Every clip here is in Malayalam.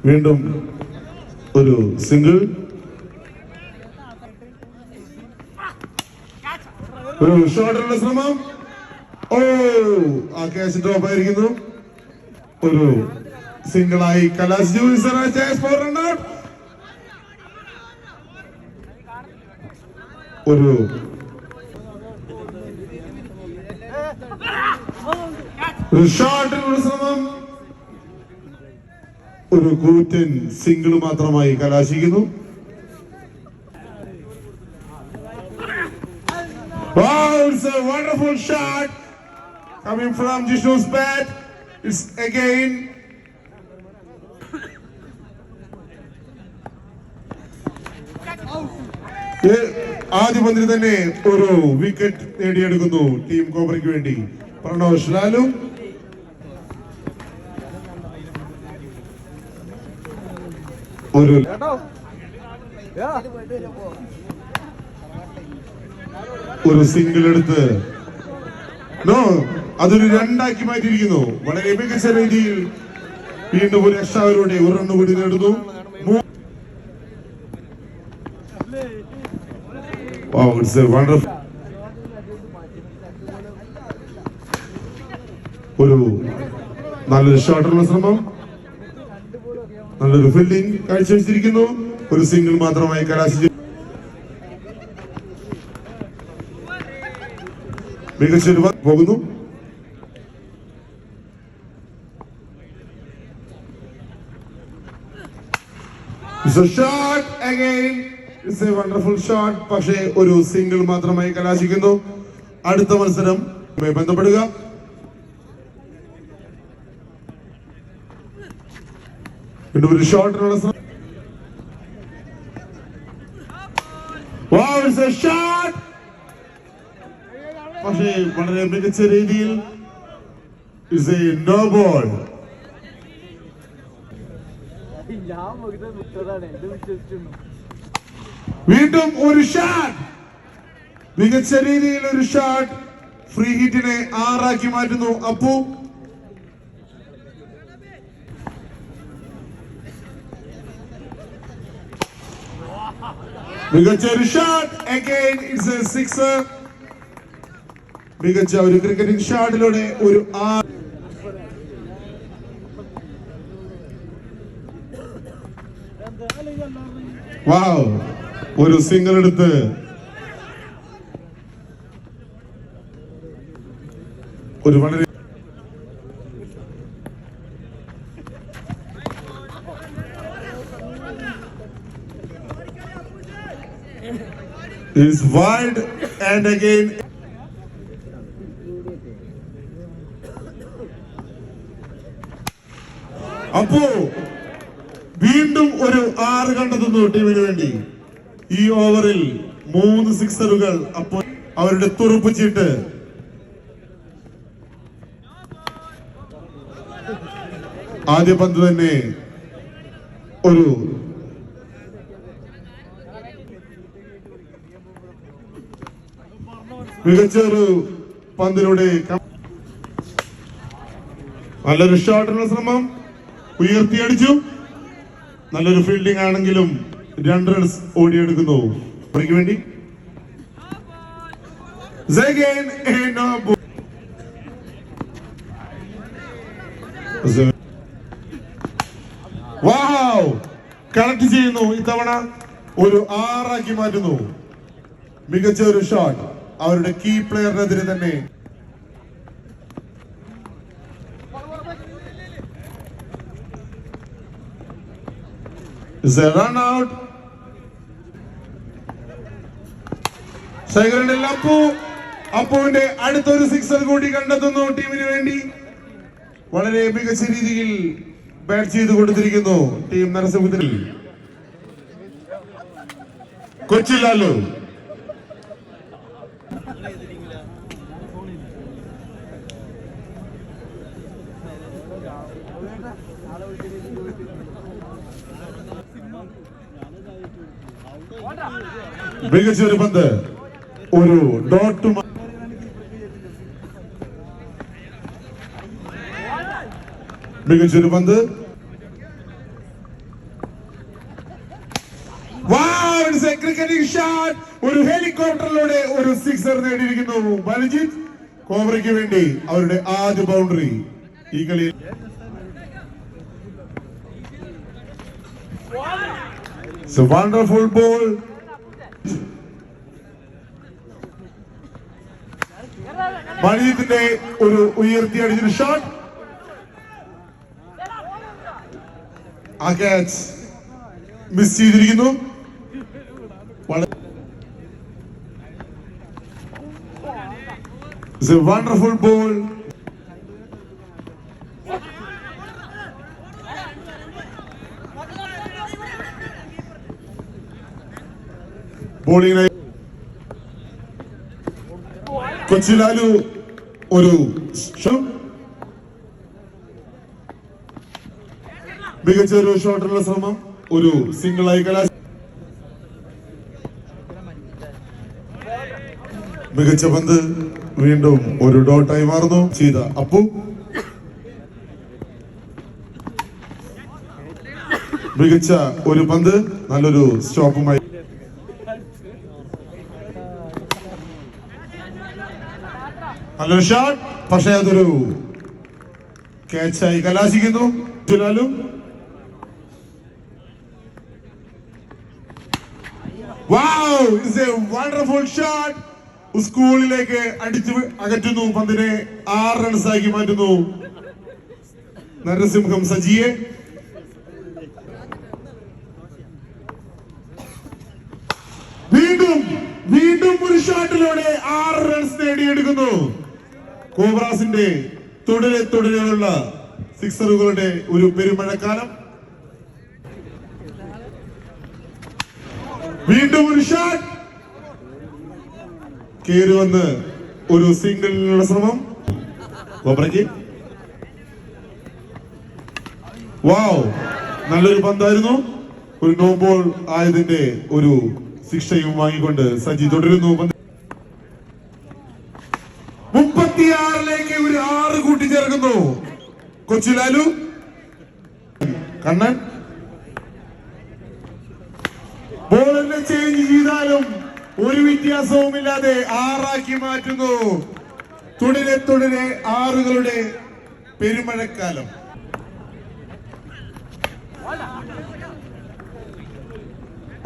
വീണ്ടും ഒരു സിംഗിൾ. ഒരു ഷോട്ടിനുള്ള ശ്രമം. ഓ, ആ ക്യാച്ച് ഡ്രോപ്പ് ആയിരിക്കുന്നു. ഒരു സിംഗിളായി കലാശിച്ചു. ഒരു ഷോട്ടിനുള്ള ശ്രമം. ഒരു കൂറ്റൻ സിംഗിൾ മാത്രമായി കലാശിക്കുന്നു. Wow, it's a wonderful shot coming from Jishnu's bat. It's again ആദ്യ പന്തിൽ തന്നെ ഒരു വിക്കറ്റ് നേടിയെടുക്കുന്നു ടീം കോബ്രയ്ക്ക് വേണ്ടി പ്രണോഷ് ലാലു. ഒരു സിംഗിൾ എടുത്ത് അതൊരു രണ്ടാക്കി മാറ്റിയിരിക്കുന്നു. വളരെ മികച്ച രീതിയിൽ വീണ്ടും ഒരു എക്സ്ട്രാവിലൂടെ ഒരു റണ്ണ് കൂടി നേടുന്നു. ഒരു നല്ലൊരു ഷോട്ടുള്ള ശ്രമം, നല്ലൊരു ഫീൽഡിംഗ് കാഴ്ചവെച്ചിരിക്കുന്നു. ഒരു സിംഗിൾ മാത്രമായി കലാശിച്ചു. മികച്ചൊരു പോകുന്നു. പക്ഷേ ഒരു സിംഗിൾ മാത്രമായി കലാശിക്കുന്നു. അടുത്ത മത്സരം ബന്ധപ്പെടുക. ഒരു ഷോട്ടിനുള്ള ശ്രമം. പക്ഷേ വളരെ മികച്ച രീതിയിൽ നോ ബോൾ. വീണ്ടും ഒരു ഷോട്ട്, മികച്ച രീതിയിൽ ഒരു ഷോട്ട് ഫ്രീ ഹിറ്റിനെ 6 മാറ്റുന്നു അപ്പു. മികച്ച ഒരു shot, again it's A sixer. മികച്ച ഒരു ക്രിക്കറ്റിംഗ് ഷോട്ടിലൂടെ ഒരു വാവ്, ഒരു സിംഗിൾ എടുത്ത് ഒരു വളരെ is wide and again അപ്പോ വീണ്ടും ഒരു 6 കണ്ടെത്തുന്നു ടീമിന് വേണ്ടി. ഈ ഓവറിൽ 3 സിക്സറുകൾ അപ്പോൾ അവരുടെ തുറപ്പിച്ചിട്ട് ആദ്യ പന്ത് തന്നെ ഒരു മികച്ചൊരു പന്തിലൂടെ നല്ലൊരു ഷോട്ടിനുള്ള ശ്രമം, ഉയർത്തിയടിച്ചു. നല്ലൊരു ഫീൽഡിംഗ് ആണെങ്കിലും 2 റൺസ് ഓടിയെടുക്കുന്നു അവർക്ക് വേണ്ടി. കണക്ട് ചെയ്യുന്നു. ഇത്തവണ ഒരു 6 മാറ്റുന്നു. മികച്ച ഒരു ഷോട്ട് അവരുടെ കീ പ്ലെയറിനെതിരെ തന്നെ. Run out. ശേഖരനിൽ അപ്പുവിന്റെ അടുത്തൊരു സിക്സർ കൂടി കണ്ടെത്തുന്നു ടീമിന് വേണ്ടി. വളരെ മികച്ച രീതിയിൽ ബാറ്റ് ചെയ്ത് കൊടുത്തിരിക്കുന്നു ടീം നരസിംഹത്തിൽ. കൊച്ചി ലാലു മികച്ചൊരു പന്ത്, ഒരു ഡോട്ട്. മികച്ചൊരു പന്ത്, ഒരു ഹെലികോപ്റ്ററിലൂടെ ഒരു സിക്സർ നേടിയിരിക്കുന്നു ബൽജിത്ത്. കോബ്രയ്ക്ക് വേണ്ടി അവരുടെ ആദ്യ ബൗണ്ടറി ഈ കളിയിൽ. Wonderful ball. ബൽജിത്തിന്റെ ഒരു ഉയർത്തി അടിച്ചൊരു ഷോട്ട്. ആ ക്യാച്ച് മിസ് ചെയ്തിരിക്കുന്നു. It's a wonderful ball. Bowling കൊച്ചിലാലു ഒരു മികച്ച ഒരു ഷോട്ടുള്ള ശ്രമം, ഒരു സിംഗിളായി കലാശ. മികച്ച പന്ത് വീണ്ടും ഒരു ഡോട്ടായി മാറുന്നു. ചെയ്ത അപ്പു മികച്ച ഒരു പന്ത്, നല്ലൊരു സ്റ്റോപ്പുമായി. നല്ലൊരു ഷോട്ട്, പക്ഷേ അതൊരു ക്യാച്ചായി കലാശിക്കുന്നു. ലാലും wow, it's a wonderful shot. സ്കൂളിലേക്ക് അടിച്ചു അകറ്റുന്നു. പന്തിനെ 6 റൺസാക്കി മാറ്റുന്നു നരസിംഹം സജിയെ. വീണ്ടും ഒരു ഷോട്ടിലൂടെ 6 റൺസ് നേടിയെടുക്കുന്നു. കോബ്രാസിന്റെ തുടരെയുള്ള സിക്സറുകളുടെ ഒരു പെരുമഴക്കാലം. വീണ്ടും ഒരു ഷോട്ട്, കേറി വന്ന് ഒരു സിംഗിളിനുള്ള ശ്രമം കോബ്രയ്ക്ക്. വാവ്, നല്ലൊരു പന്തായിരുന്നു. ഒരു നോ ബോൾ ആയതിന്റെ ഒരു ശിക്ഷയും വാങ്ങിക്കൊണ്ട് സജി തുടരുന്നു. 36ലേക്ക് ഒരു 6 കൂട്ടിച്ചേർക്കുന്നു കൊച്ചിലാലു. കണ്ണൻ ബോളിനെ ചേഞ്ച് ചെയ്താലും ഒരു വ്യത്യാസവുമില്ലാതെ 6 മാറ്റുന്നു. തുടരെ 6കളുടെ പെരുമഴക്കാലം.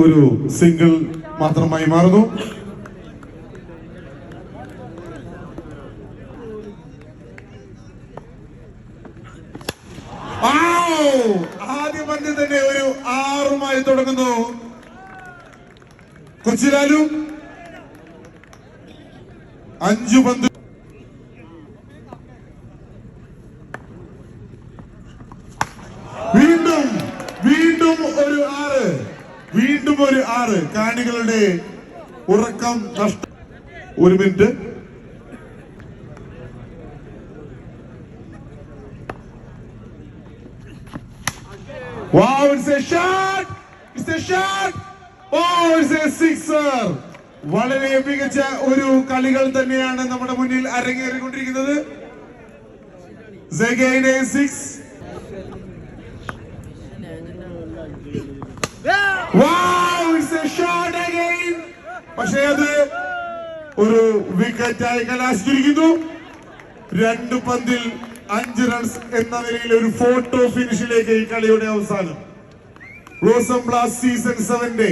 ഒരു സിംഗിൾ മാത്രമായി മാറുന്നു. ആദ്യ പന്തിൽ തന്നെ ഒരു 6മായി തുടങ്ങുന്നു കൊച്ചിലാലു. 5 പന്ത്. വീണ്ടും ഒരു 6. കാണികളുടെ ഉറക്കം നഷ്ടം. 1 minute. Wow, it's a shot! It's a shot! Oh, it's a sixer! വളരെ മികച്ച ഒരു കളികൾ തന്നെയാണ് നമ്മുടെ മുന്നിൽ അരങ്ങേറിക്കൊണ്ടിരിക്കുന്നത്. Again a 6. Wow, it's a shot again! പക്ഷേ അത് ഒരു വിക്കറ്റായി കലാശിച്ചിരിക്കുന്നു. 2 പന്തിൽ 5 റൺസ് എന്ന നിലയിൽ ഒരു ഫോട്ടോ ഫിനിഷിലേക്ക് ഈ കളിയുടെ അവസാനം. റോസം ബ്ലാസ്റ്റ് സീസൺ 7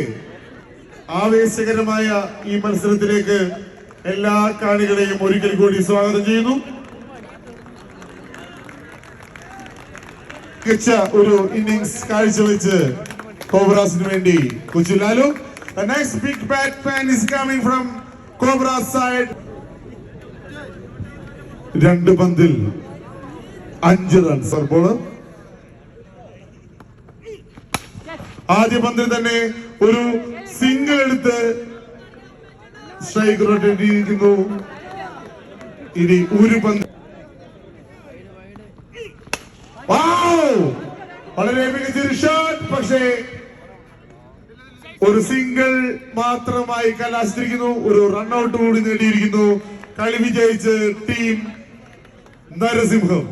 ആവേശകരമായ ഈ മത്സരത്തിലേക്ക് എല്ലാ കാണികളെയും ഒരിക്കൽ കൂടി സ്വാഗതം ചെയ്യുന്നു. മികച്ച ഒരു ഇന്നിംഗ്സ് കാഴ്ചവെച്ച് കോബ്രാസിന് വേണ്ടി കൊച്ചിലാലു. The next big batsman is coming from Cobra side. 2 പന്തിൽ 5 റൺസ്. ബോളർ ആദ്യ പന്തിൽ തന്നെ ഒരു സിംഗിൾ എടുത്ത് സ്ട്രൈക്ക് റൊട്ടേറ്റ് ചെയ്തിരിക്കുന്നു. ഇനി ഒരു പന്ത്. വളരെ മികച്ചൊരു ഷോട്ട്, പക്ഷേ ഒരു സിംഗിൾ മാത്രമായി കലാശിച്ചിരിക്കുന്നു. ഒരു റൺഔട്ട് കൂടി നേടിയിരിക്കുന്നു. കളി വിജയിച്ച് ടീം നരസിംഹം.